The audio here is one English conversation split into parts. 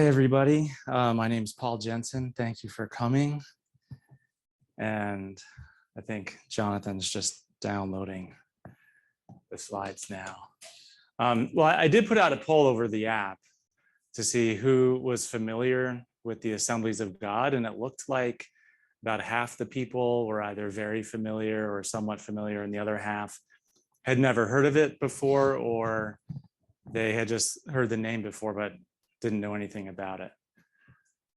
Hi, everybody. My name is Paul Jensen. Thank you for coming. And I think Jonathan's just downloading the slides now. Well, I did put out a poll over the app to see who was familiar with the Assemblies of God, and it looked like about half the people were either very familiar or somewhat familiar, and the other half had never heard of it before, or they had just heard the name before but didn't know anything about it.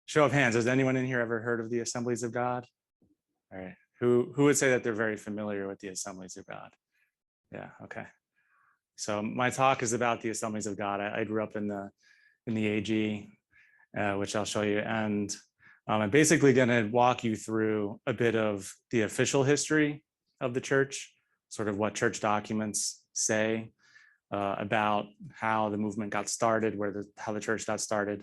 Show of hands, has anyone in here ever heard of the Assemblies of God? All right, who would say that they're very familiar with the Assemblies of God? Yeah, okay. So my talk is about the Assemblies of God. I grew up in the AG, which I'll show you, and I'm basically going to walk you through a bit of the official history of the church, sort of what church documents say about how the movement got started, how the church got started,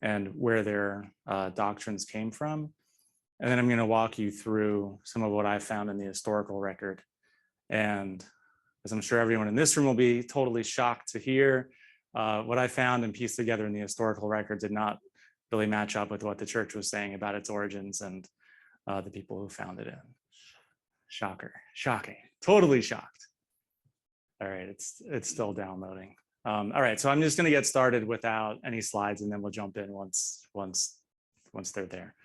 and where their doctrines came from. And then I'm going to walk you through some of what I found in the historical record. And as I'm sure everyone in this room will be totally shocked to hear, what I found and pieced together in the historical record did not really match up with what the church was saying about its origins and the people who founded it. Shocker, shocking, totally shocked. All right, it's still downloading. All right, so I'm just going to get started without any slides, and then we'll jump in once they're there.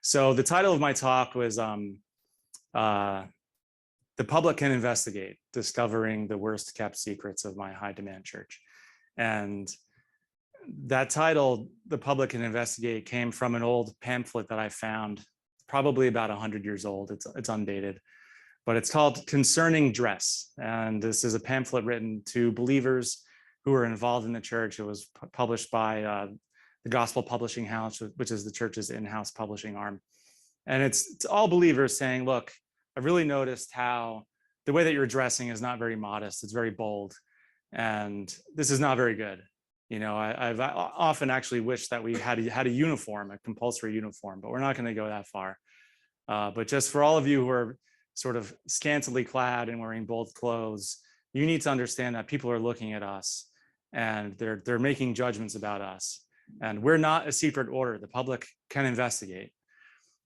So the title of my talk was "The Public Can Investigate: Discovering the Worst Kept Secrets of My High Demand Church." And that title, "The Public Can Investigate," came from an old pamphlet that I found, probably about 100 years old. It's undated. But it's called Concerning Dress. And this is a pamphlet written to believers who are involved in the church. It was published by the Gospel Publishing House, which is the church's in-house publishing arm. And it's all believers saying, look, I've really noticed how the way that you're dressing is not very modest. It's very bold. And this is not very good. You know, I've often actually wished that we had a uniform, a compulsory uniform, but we're not going to go that far. But just for all of you who are sort of scantily clad and wearing bold clothes, you need to understand that people are looking at us and they're making judgments about us. And we're not a secret order. The public can investigate.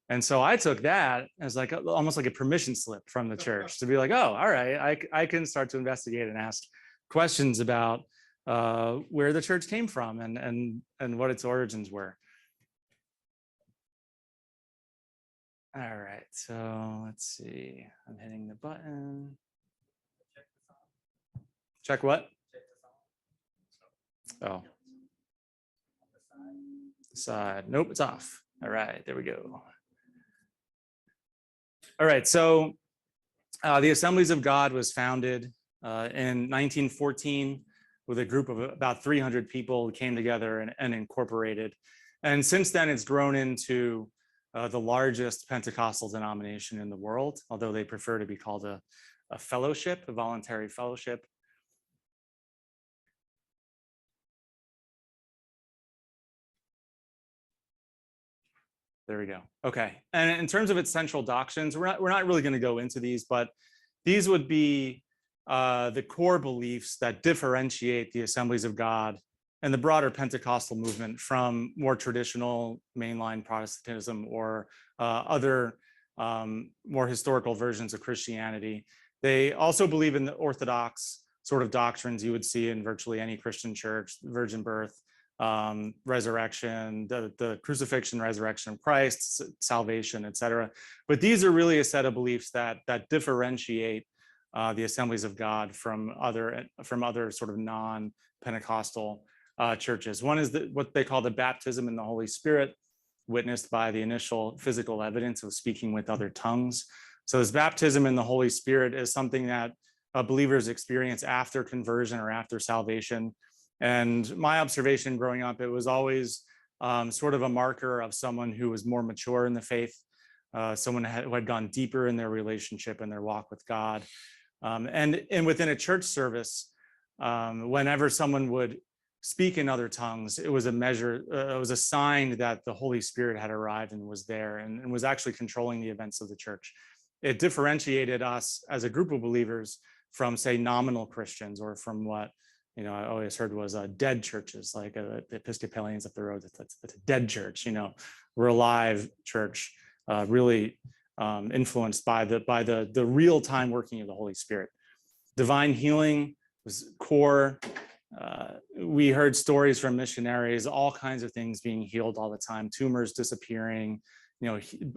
And so I took that as like almost like a permission slip from the church to be like, oh, all right, I can start to investigate and ask questions about where the church came from and what its origins were. All right, so let's see. I'm hitting the button. Check what? Oh. The side. Nope, it's off. All right, there we go. All right, so the Assemblies of God was founded in 1914 with a group of about 300 people who came together and incorporated. And since then, it's grown into the largest Pentecostal denomination in the world, although they prefer to be called a fellowship, a voluntary fellowship. There we go. Okay. And in terms of its central doctrines, we're not really going to go into these, but these would be the core beliefs that differentiate the Assemblies of God and the broader Pentecostal movement from more traditional mainline Protestantism or other more historical versions of Christianity. They also believe in the Orthodox sort of doctrines you would see in virtually any Christian church: virgin birth, resurrection, the crucifixion, resurrection of Christ, salvation, etc. But these are really a set of beliefs that differentiate the Assemblies of God from other sort of non-Pentecostal churches. One is what they call the baptism in the Holy Spirit, witnessed by the initial physical evidence of speaking with other tongues. So this baptism in the Holy Spirit is something that believers experience after conversion or after salvation. And my observation growing up, it was always sort of a marker of someone who was more mature in the faith, someone who had gone deeper in their relationship and their walk with God. And within a church service, whenever someone would speak in other tongues, it was a sign that the Holy Spirit had arrived and was there and was actually controlling the events of the church. It differentiated us as a group of believers from, say, nominal Christians, or from what I always heard was dead churches, like the Episcopalians up the road. That's a dead church. We're a live church, really influenced by the real time working of the Holy Spirit. Divine healing was core. We heard stories from missionaries, all kinds of things being healed all the time, tumors disappearing,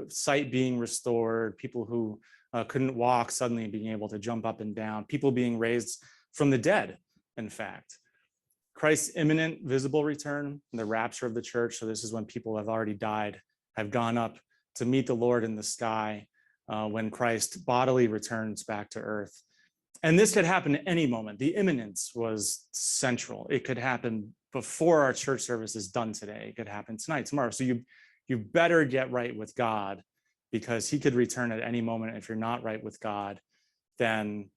sight being restored, people who couldn't walk suddenly being able to jump up and down, people being raised from the dead, in fact. Christ's imminent visible return, the rapture of the church. So this is when people have already died, have gone up to meet the Lord in the sky, when Christ bodily returns back to earth. And this could happen at any moment. The imminence was central. It could happen before our church service is done today. It could happen tonight, tomorrow. So you better get right with God, because he could return at any moment. If you're not right with God, then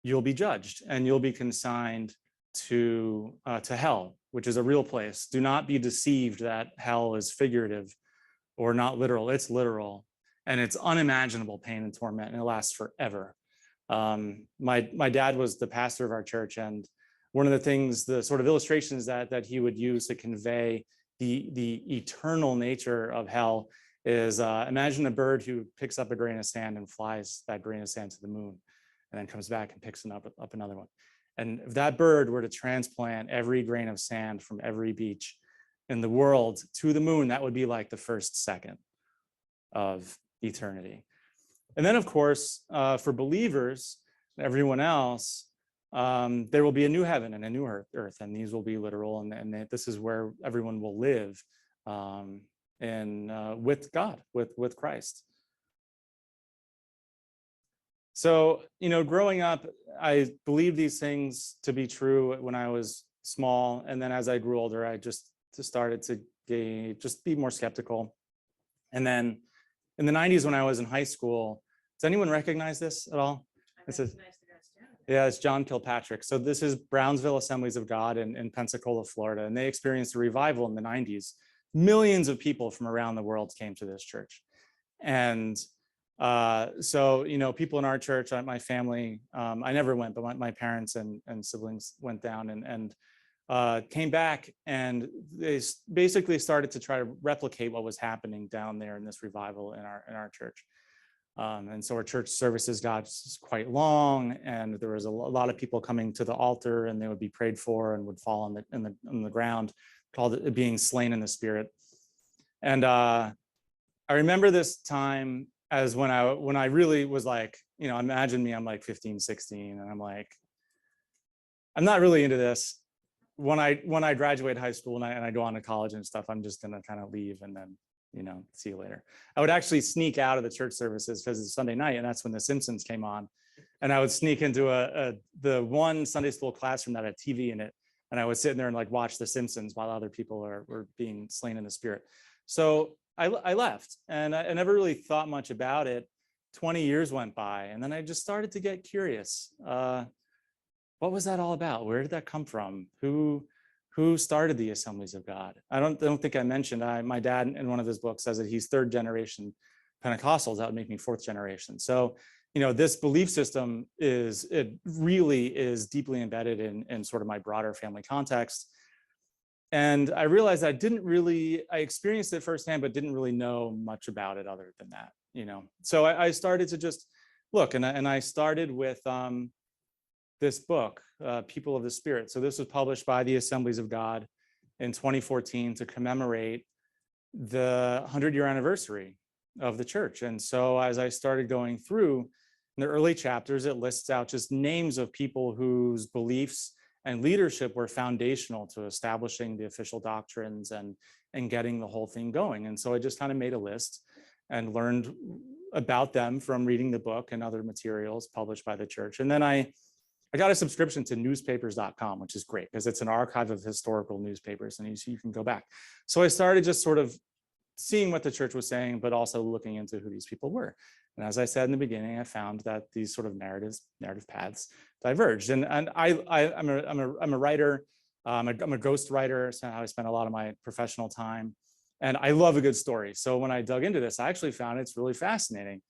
you'll be judged and you'll be consigned to hell, which is a real place. Do not be deceived that hell is figurative or not literal. It's literal, and it's unimaginable pain and torment, and it lasts forever. My dad was the pastor of our church, and one of the things, the sort of illustrations that he would use to convey the eternal nature of hell is, imagine a bird who picks up a grain of sand and flies that grain of sand to the moon, and then comes back and picks up another one. And if that bird were to transplant every grain of sand from every beach in the world to the moon, that would be like the first second of eternity. And then, of course, for believers, everyone else, there will be a new heaven and a new earth, and these will be literal, and this is where everyone will live with God, with Christ. So, growing up, I believed these things to be true when I was small, and then as I grew older, I just started to be more skeptical. And then in the 90s, when I was in high school, does anyone recognize this at all? It's John Kilpatrick. So this is Brownsville Assemblies of God in Pensacola, Florida, and they experienced a revival in the 90s. Millions of people from around the world came to this church. And so, people in our church, my family, I never went, but my parents and siblings went down and came back, and they basically started to try to replicate what was happening down there in this revival in our church. And so our church services got quite long, and there was a lot of people coming to the altar, and they would be prayed for and would fall on the ground, called it being slain in the spirit. And I remember this time as when I really was like, imagine me, I'm like 15, 16, and I'm like, I'm not really into this. When I graduate high school and I go on to college and stuff, I'm just gonna kind of leave and then, see you later. I would actually sneak out of the church services because it's Sunday night, and that's when The Simpsons came on. And I would sneak into the one Sunday school classroom that had TV in it, and I would sit in there and like watch The Simpsons while other people were being slain in the spirit. So I left, and I never really thought much about it. 20 years went by, and then I just started to get curious. What was that all about? Where did that come from? Who started the Assemblies of God? I don't think I mentioned, my dad in one of his books says that he's 3rd generation Pentecostals. That would make me 4th generation. So, this belief system really is deeply embedded in sort of my broader family context. And I realized I experienced it firsthand, but didn't really know much about it other than that, So I started to just look, and I started with this book, People of the Spirit. So this was published by the Assemblies of God in 2014 to commemorate the 100-year anniversary of the church. And so as I started going through, in the early chapters, it lists out just names of people whose beliefs and leadership were foundational to establishing the official doctrines and getting the whole thing going. And so I just kind of made a list and learned about them from reading the book and other materials published by the church. And then I got a subscription to newspapers.com, which is great because it's an archive of historical newspapers, and you can go back. So I started just sort of seeing what the church was saying, but also looking into who these people were. And as I said in the beginning, I found that these sort of narrative paths diverged. And I'm a writer. I'm a ghost writer. So I spend a lot of my professional time, and I love a good story. So when I dug into this, I actually found it's really fascinating.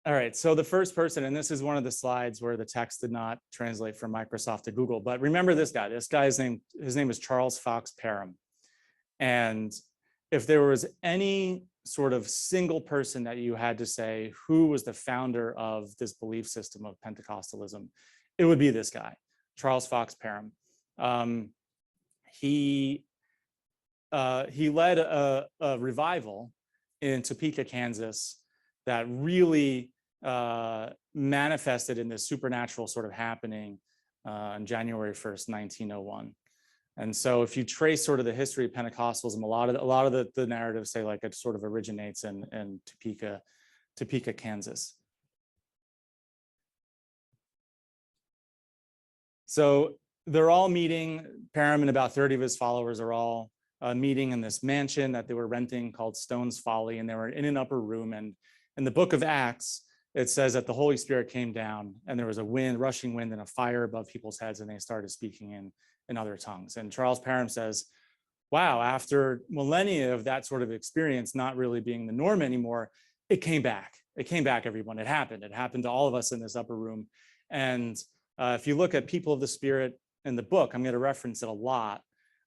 All right, so the first person, and this is one of the slides where the text did not translate from Microsoft to Google, but remember this guy. This guy's name, his name is Charles Fox Parham. And if there was any sort of single person that you had to say who was the founder of this belief system of Pentecostalism, it would be this guy, Charles Fox Parham. He led a revival in Topeka, Kansas, that really manifested in this supernatural sort of happening on January 1st, 1901. And so if you trace sort of the history of Pentecostalism, a lot of the narratives say like it sort of originates in Topeka, Kansas. So they're all meeting. Parham and about 30 of his followers are all meeting in this mansion that they were renting called Stone's Folly, and they were in an upper room. And in the book of Acts, it says that the Holy Spirit came down and there was a wind, rushing wind, and a fire above people's heads, and they started speaking in other tongues. And Charles Parham says, wow, after millennia of that sort of experience not really being the norm anymore, it came back. It came back, everyone. It happened. It happened to all of us in this upper room. And if you look at People of the Spirit in the book, I'm going to reference it a lot.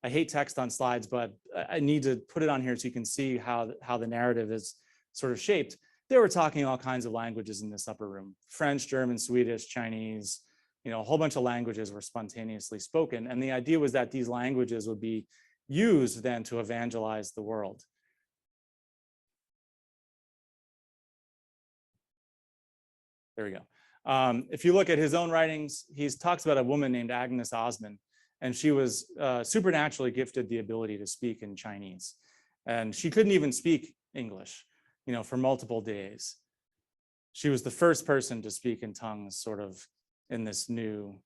I hate text on slides, but I need to put it on here so you can see how the narrative is sort of shaped. They were talking all kinds of languages in this upper room: French, German, Swedish, Chinese, a whole bunch of languages were spontaneously spoken. And the idea was that these languages would be used then to evangelize the world. There we go. If you look at his own writings, he talks about a woman named Agnes Osman, and she was supernaturally gifted the ability to speak in Chinese. And she couldn't even speak English, for multiple days. She was the first person to speak in tongues sort of in this new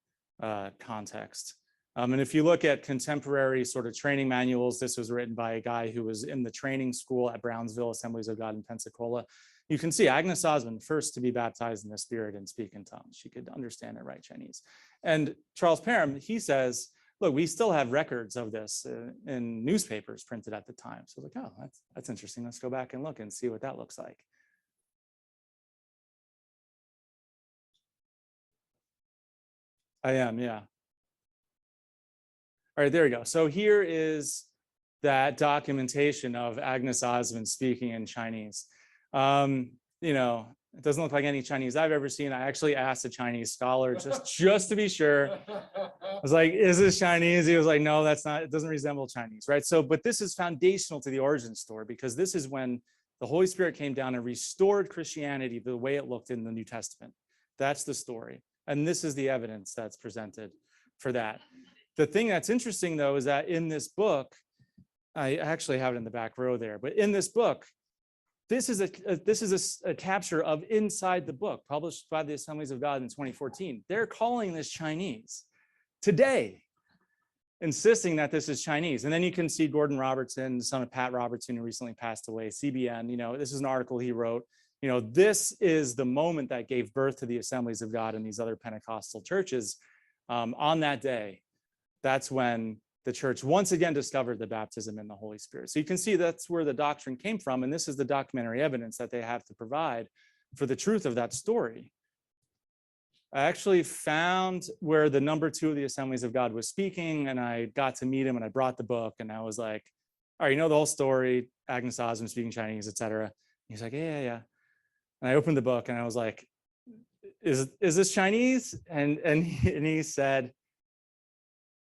context. And if you look at contemporary sort of training manuals, this was written by a guy who was in the training school at Brownsville Assemblies of God in Pensacola. You can see Agnes Osman, first to be baptized in the Spirit and speak in tongues. She could understand and write Chinese. And Charles Parham, he says, look, we still have records of this in newspapers printed at the time. So I was like, oh, that's interesting. Let's go back and look and see what that looks like. I am, yeah. All right, there we go. So here is that documentation of Agnes Osman speaking in Chinese. It doesn't look like any Chinese I've ever seen. I actually asked a Chinese scholar just to be sure. I was like, is this Chinese? He was like, no, that's not, it doesn't resemble Chinese, right? So, but this is foundational to the origin story, because this is when the Holy Spirit came down and restored Christianity the way it looked in the New Testament. That's the story. And this is the evidence that's presented for that. The thing that's interesting, though, is that in this book, I actually have it in the back row there, but in this book, this is a capture of inside the book, published by the Assemblies of God in 2014. They're calling this Chinese today, insisting that this is Chinese. And then you can see Gordon Robertson, the son of Pat Robertson, who recently passed away, CBN, this is an article he wrote. This is the moment that gave birth to the Assemblies of God and these other Pentecostal churches. On that day, that's when the church once again discovered the baptism in the Holy Spirit. So you can see that's where the doctrine came from. And this is the documentary evidence that they have to provide for the truth of that story. I actually found where the number 2 of the Assemblies of God was speaking, and I got to meet him, and I brought the book, and I was like, all right, the whole story, Agnes Osman speaking Chinese, etc. He's like, yeah. And I opened the book and I was like, is this Chinese? And he said,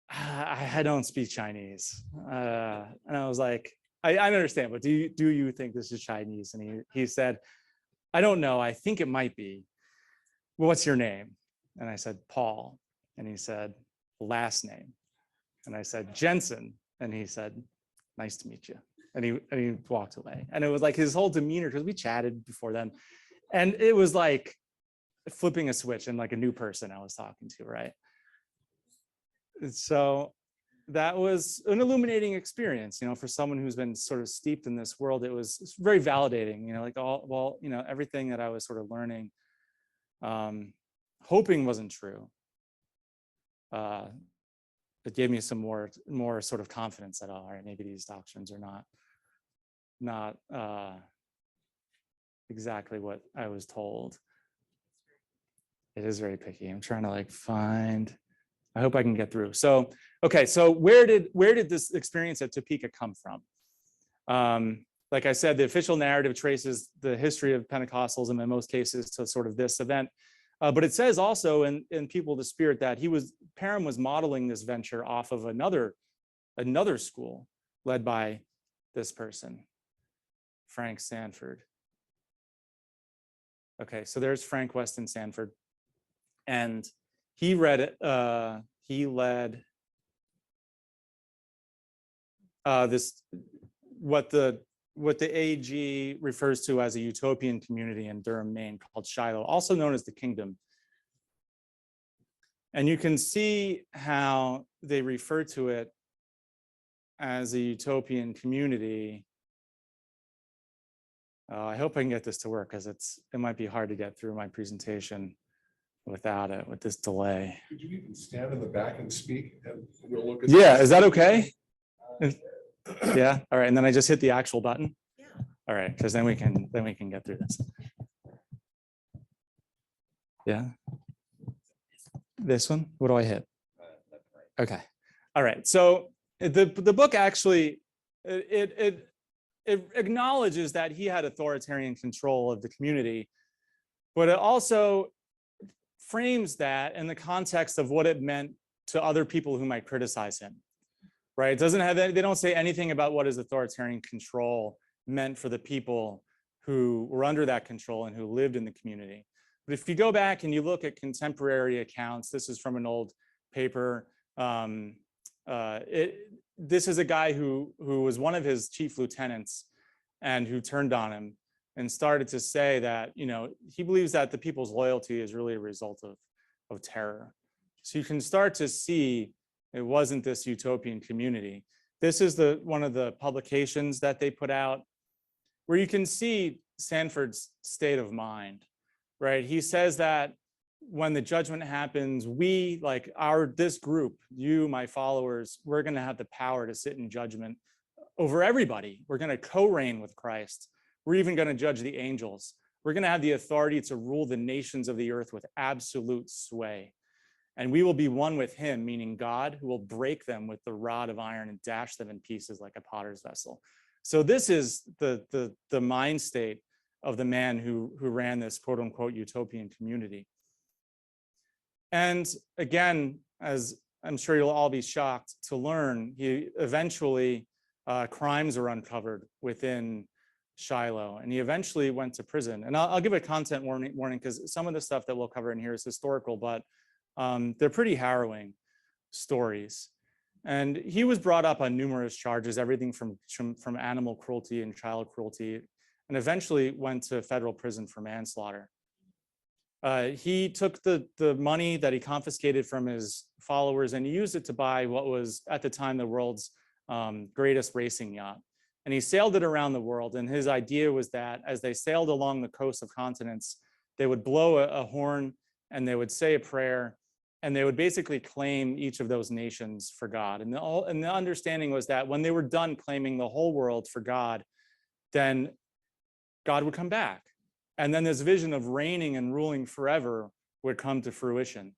I don't speak Chinese. And I was like, I understand, but do you think this is Chinese? And he said, I don't know. I think it might be. Well, what's your name? And I said, Paul. And he said, last name. And I said, Jensen. And he said, nice to meet you. And he walked away. And it was like his whole demeanor, because we chatted before then. And it was like flipping a switch and like a new person I was talking to, right? So that was an illuminating experience, for someone who's been sort of steeped in this world. It was very validating, everything that I was sort of learning, hoping wasn't true. It gave me some more sort of confidence that, all right, maybe these doctrines are not exactly what I was told. It is very picky. I'm trying to like find, I hope I can get through. So, okay, so where did this experience at Topeka come from? Like I said, the official narrative traces the history of Pentecostalism in most cases to sort of this event. But it says also in People of the Spirit that Parham was modeling this venture off of another school led by this person, Frank Sandford. Okay, so there's Frank Weston Sandford. And he led this, what the AG refers to as a utopian community in Durham, Maine, called Shiloh, also known as the Kingdom. And you can see how they refer to it as a utopian community. I hope I can get this to work, because it might be hard to get through my presentation without it, with this delay. Could you even stand in the back and speak? And we'll look at yeah, is that okay? Yeah, all right, and then I just hit the actual button? Yeah. All right, because then we can get through this. Yeah. This one, what do I hit? Okay, all right, so the book actually, it acknowledges that he had authoritarian control of the community, but it also frames that in the context of what it meant to other people who might criticize him, right? It doesn't have, they don't say anything about what his authoritarian control meant for the people who were under that control and who lived in the community. But if you go back and you look at contemporary accounts, this is from an old paper. This is a guy who was one of his chief lieutenants and who turned on him and started to say that, he believes that the people's loyalty is really a result of terror. So you can start to see it wasn't this utopian community. This is one of the publications that they put out where you can see Sandford's state of mind, right? He says that when the judgment happens, we, like this group, you, my followers, we're going to have the power to sit in judgment over everybody. We're going to co-reign with Christ. We're even going to judge the angels. We're going to have the authority to rule the nations of the earth with absolute sway. And we will be one with him, meaning God, who will break them with the rod of iron and dash them in pieces like a potter's vessel. So this is the mind state of the man who ran this quote unquote utopian community. And again, as I'm sure you'll all be shocked to learn, he eventually, crimes are uncovered within Shiloh, and he eventually went to prison. And I'll give a content warning because some of the stuff that we'll cover in here is historical, but they're pretty harrowing stories. And he was brought up on numerous charges, everything from animal cruelty and child cruelty, and eventually went to federal prison for manslaughter. He took the money that he confiscated from his followers and he used it to buy what was at the time the world's greatest racing yacht. And he sailed it around the world. And his idea was that as they sailed along the coast of continents, they would blow a horn and they would say a prayer and they would basically claim each of those nations for God. And the understanding was that when they were done claiming the whole world for God, then God would come back. And then this vision of reigning and ruling forever would come to fruition.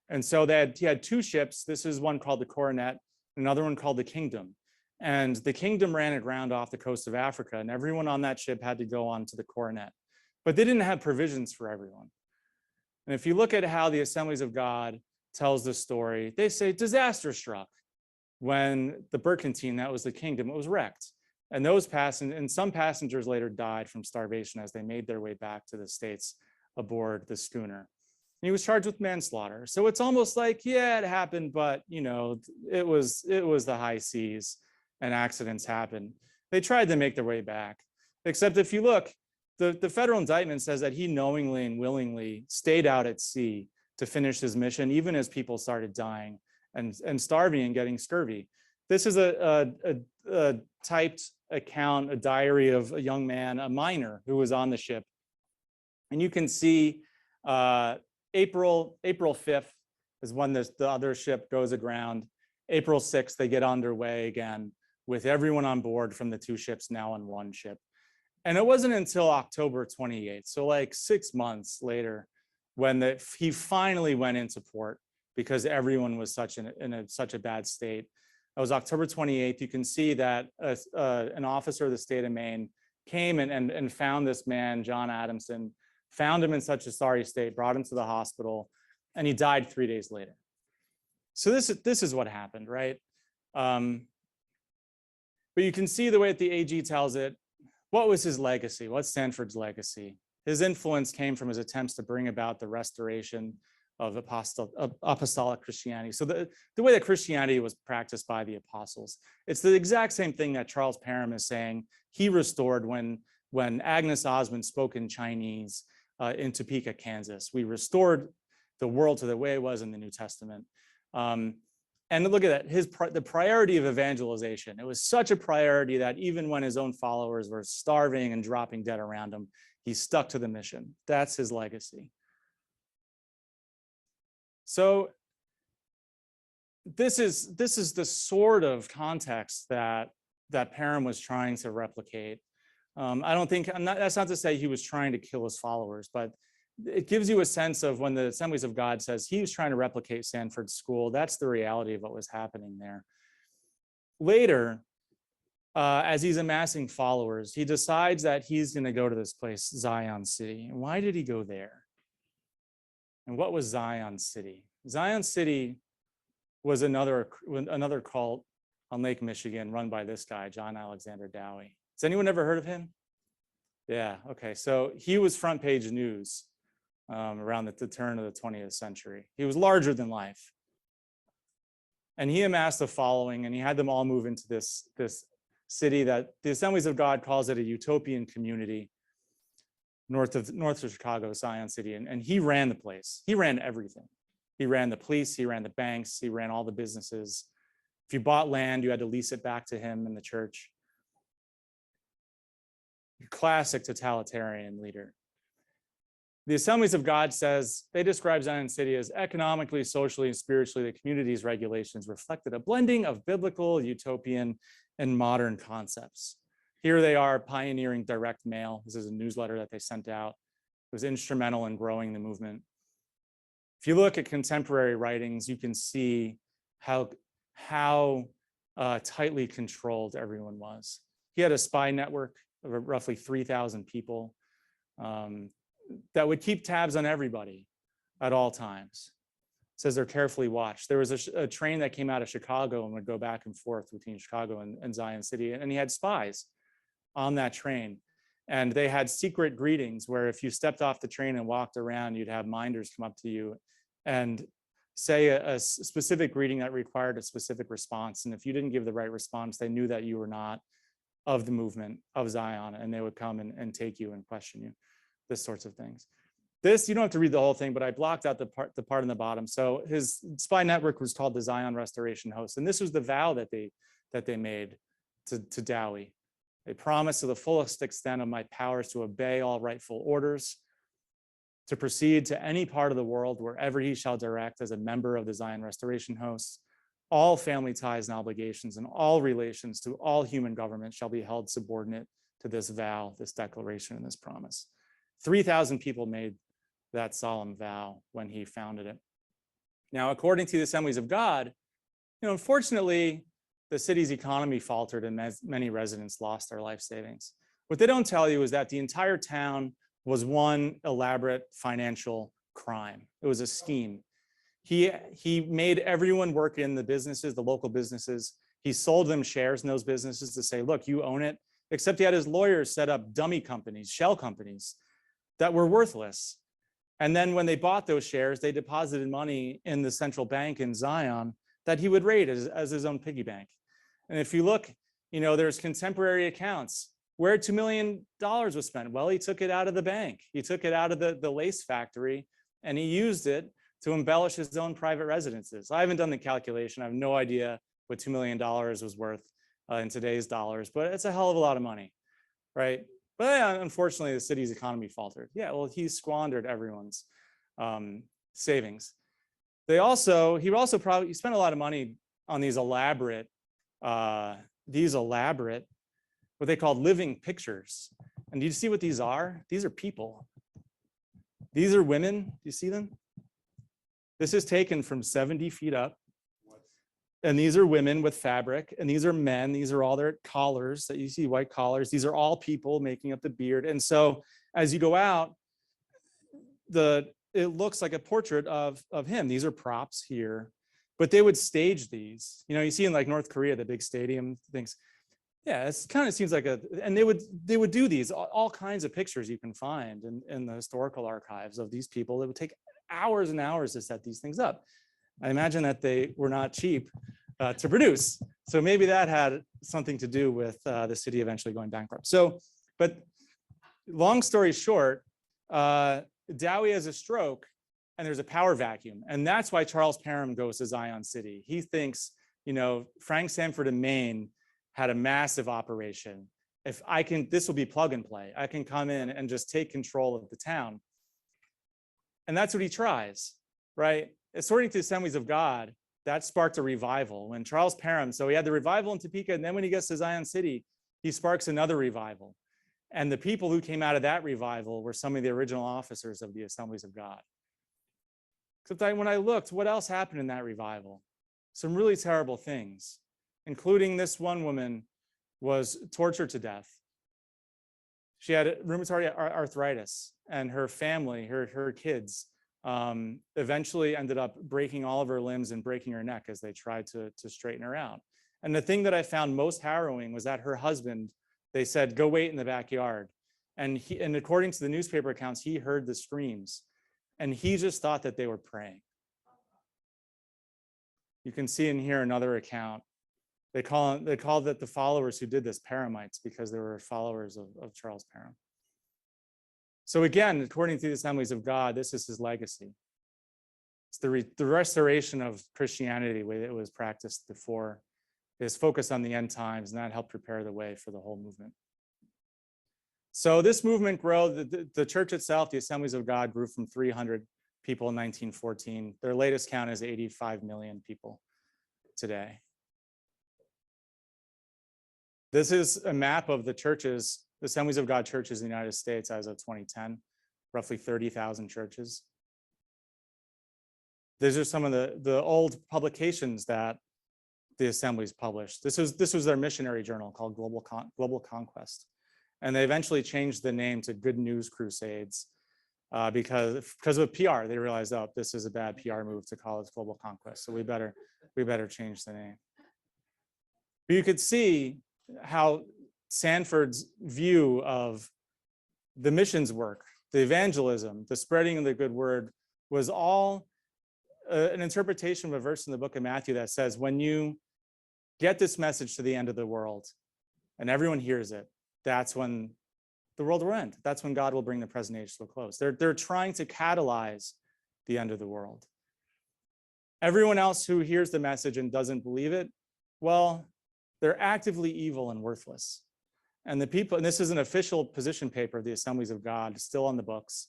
And so he had two ships. This is one called the Coronet, another one called the Kingdom. And the Kingdom ran aground off the coast of Africa, and everyone on that ship had to go on to the Coronet. But they didn't have provisions for everyone. And if you look at how the Assemblies of God tells the story, they say disaster struck when the Berkantine, that was the Kingdom, it was wrecked. And some passengers later died from starvation as they made their way back to the States aboard the schooner. And he was charged with manslaughter. So it's almost like, yeah, it happened, but it was the high seas and accidents happen. They tried to make their way back. Except if you look, the federal indictment says that he knowingly and willingly stayed out at sea to finish his mission, even as people started dying and starving and getting scurvy. This is a typed account, a diary of a young man, a miner who was on the ship. And you can see April 5th is when the other ship goes aground. April 6th, they get underway again with everyone on board from the two ships now on one ship. And it wasn't until October 28th, so like 6 months later, when he finally went into port because everyone was such a bad state. It was October 28th. You can see that an officer of the state of Maine came and found this man, John Adamson, found him in such a sorry state, brought him to the hospital, and he died 3 days later. So this is what happened, right? But you can see the way that the AG tells it. What was his legacy? What's Sandford's legacy? His influence came from his attempts to bring about the restoration of apostolic Christianity. So the way that Christianity was practiced by the apostles, it's the exact same thing that Charles Parham is saying he restored when Agnes Osmond spoke in Chinese in Topeka, Kansas. We restored the world to the way it was in the New Testament. And look at that, the priority of evangelization. It was such a priority that even when his own followers were starving and dropping dead around him, he stuck to the mission. That's his legacy. So this is the sort of context that Parham was trying to replicate. That's not to say he was trying to kill his followers, but it gives you a sense of when the Assemblies of God says he was trying to replicate Sandford's school. That's the reality of what was happening there. Later, as he's amassing followers, he decides that he's going to go to this place, Zion City. And why did he go there? And what was Zion City? Zion City was another cult on Lake Michigan run by this guy, John Alexander Dowie. Has anyone ever heard of him? Yeah, okay. So he was front page news around the turn of the 20th century. He was larger than life. And he amassed a following, and he had them all move into this city that the Assemblies of God calls it a utopian community north of Chicago, Zion City. And he ran the place. He ran everything. He ran the police, he ran the banks, he ran all the businesses. If you bought land, you had to lease it back to him in the church. Classic totalitarian leader. The Assemblies of God says they describe Zion City as economically, socially, and spiritually, the community's regulations reflected a blending of biblical, utopian, and modern concepts. Here they are pioneering direct mail. This is a newsletter that they sent out. It was instrumental in growing the movement. If you look at contemporary writings, you can see how tightly controlled everyone was. He had a spy network of roughly 3,000 people that would keep tabs on everybody at all times. It says they're carefully watched. There was a train that came out of Chicago and would go back and forth between Chicago and Zion City, and he had spies on that train. And they had secret greetings where if you stepped off the train and walked around, you'd have minders come up to you and say a specific greeting that required a specific response. And if you didn't give the right response, they knew that you were not of the movement of Zion, and they would come and take you and question you, this sorts of things. This, you don't have to read the whole thing, but I blocked out the part in the bottom. So his spy network was called the Zion Restoration Host. And this was the vow that they made to Dowie. They promised to the fullest extent of my powers to obey all rightful orders, to proceed to any part of the world wherever he shall direct as a member of the Zion Restoration Host. All family ties and obligations and all relations to all human government shall be held subordinate to this vow, this declaration, and this promise. 3,000 people made that solemn vow when he founded it. Now, according to the Assemblies of God, unfortunately, the city's economy faltered and many residents lost their life savings. What they don't tell you is that the entire town was one elaborate financial crime. It was a scheme. He made everyone work in the businesses, the local businesses. He sold them shares in those businesses to say, look, you own it, except he had his lawyers set up dummy companies, shell companies that were worthless. And then when they bought those shares, they deposited money in the central bank in Zion that he would raid as his own piggy bank. And if you look, there's contemporary accounts where $2 million was spent. Well, he took it out of the bank. He took it out of the lace factory, and he used it to embellish his own private residences. I haven't done the calculation. I have no idea what $2 million was worth in today's dollars, but it's a hell of a lot of money, right? But yeah, unfortunately, the city's economy faltered. Yeah, well, he squandered everyone's savings. He probably spent a lot of money on these elaborate, what they called living pictures. And do you see what these are? These are people. These are women. Do you see them? This is taken from 70 feet up. And these are women with fabric, and these are men. These are all their collars that you see, white collars. These are all people making up the beard. And so as you go out, it looks like a portrait of him. These are props here, but they would stage these. You know, you see in like North Korea, the big stadium things. Yeah, it kind of seems like and they would do these, all kinds of pictures you can find in the historical archives of these people. It would take hours and hours to set these things up. I imagine that they were not cheap to produce. So maybe that had something to do with the city eventually going bankrupt. So, but long story short, Dowie has a stroke and there's a power vacuum. And that's why Charles Parham goes to Zion City. He thinks, you know, Frank Sandford in Maine had a massive operation. If I can, this will be plug and play. I can come in and just take control of the town. And that's what he tries, right? According to the Assemblies of God, that sparked a revival. When Charles Parham, so he had the revival in Topeka, and then when he gets to Zion City, he sparks another revival. And the people who came out of that revival were some of the original officers of the Assemblies of God. Except when I looked, what else happened in that revival? Some really terrible things, including this one woman was tortured to death. She had rheumatoid arthritis, and her family, her kids, eventually ended up breaking all of her limbs and breaking her neck as they tried to straighten her out. And the thing that I found most harrowing was that her husband, they said, go wait in the backyard. And according to the newspaper accounts, he heard the screams and he just thought that they were praying. You can see in here another account. They called it the followers who did this Parhamites because they were followers of Charles Parham. So again, according to the Assemblies of God, this is his legacy. It's the restoration of Christianity the way it was practiced before. Is focused on the end times, and that helped prepare the way for the whole movement. So this movement grew, the church itself, the Assemblies of God, grew from 300 people in 1914. Their latest count is 85 million people today. This is a map of the churches, the Assemblies of God churches in the United States as of 2010, roughly 30,000 churches. These are some of the old publications that the Assemblies published. This was their missionary journal called Global Conquest. And they eventually changed the name to Good News Crusades because of PR. They realized, oh, this is a bad PR move to call it Global Conquest. So we better change the name. But you could see how Sandford's view of the missions work, the evangelism, the spreading of the good word was all an interpretation of a verse in the book of Matthew that says, when you get this message to the end of the world and everyone hears it, that's when the world will end. That's when God will bring the present age to a close. They're trying to catalyze the end of the world. Everyone else who hears the message and doesn't believe it, well, they're actively evil and worthless. And the people, and this is an official position paper of the Assemblies of God, still on the books.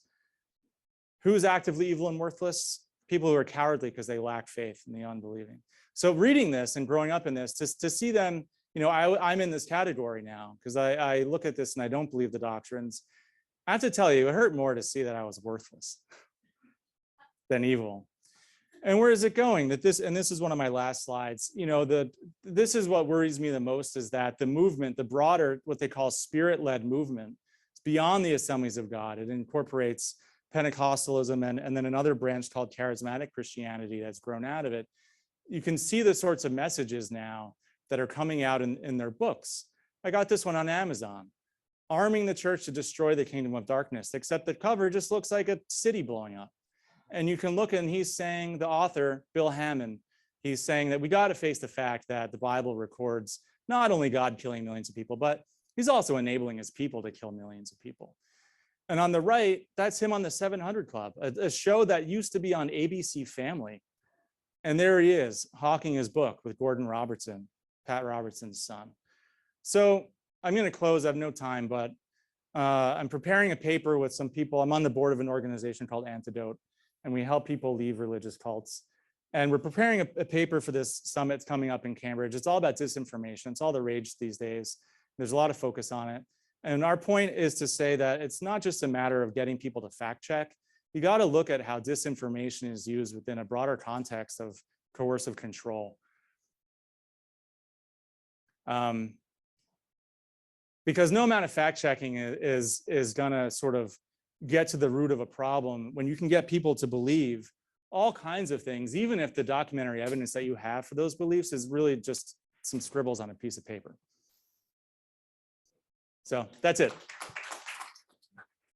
Who's actively evil and worthless? People who are cowardly because they lack faith in the unbelieving. So reading this and growing up in this, to see them, you know, I'm in this category now because I look at this and I don't believe the doctrines. I have to tell you, it hurt more to see that I was worthless than evil. And where is it going? This is one of my last slides. You know, this is what worries me the most, is that the movement, the broader, what they call spirit-led movement, is beyond the Assemblies of God. It incorporates Pentecostalism and then another branch called charismatic Christianity that's grown out of it. You can see the sorts of messages now that are coming out in their books. I got this one on Amazon, arming the church to destroy the kingdom of darkness, except the cover just looks like a city blowing up. And you can look, and he's saying, the author, Bill Hammond, he's saying that we got to face the fact that the Bible records not only God killing millions of people, but he's also enabling his people to kill millions of people. And on the right, that's him on the 700 Club, a show that used to be on ABC Family. And there he is, hawking his book with Gordon Robertson, Pat Robertson's son. So I'm going to close. I have no time, but I'm preparing a paper with some people. I'm on the board of an organization called Antidote, and we help people leave religious cults. And we're preparing a paper for this summit coming up in Cambridge. It's all about disinformation. It's all the rage these days. There's a lot of focus on it. And our point is to say that it's not just a matter of getting people to fact check. you got to look at how disinformation is used within a broader context of coercive control. Because no amount of fact checking is going to sort of get to the root of a problem when you can get people to believe all kinds of things, even if the documentary evidence that you have for those beliefs is really just some scribbles on a piece of paper. So that's it.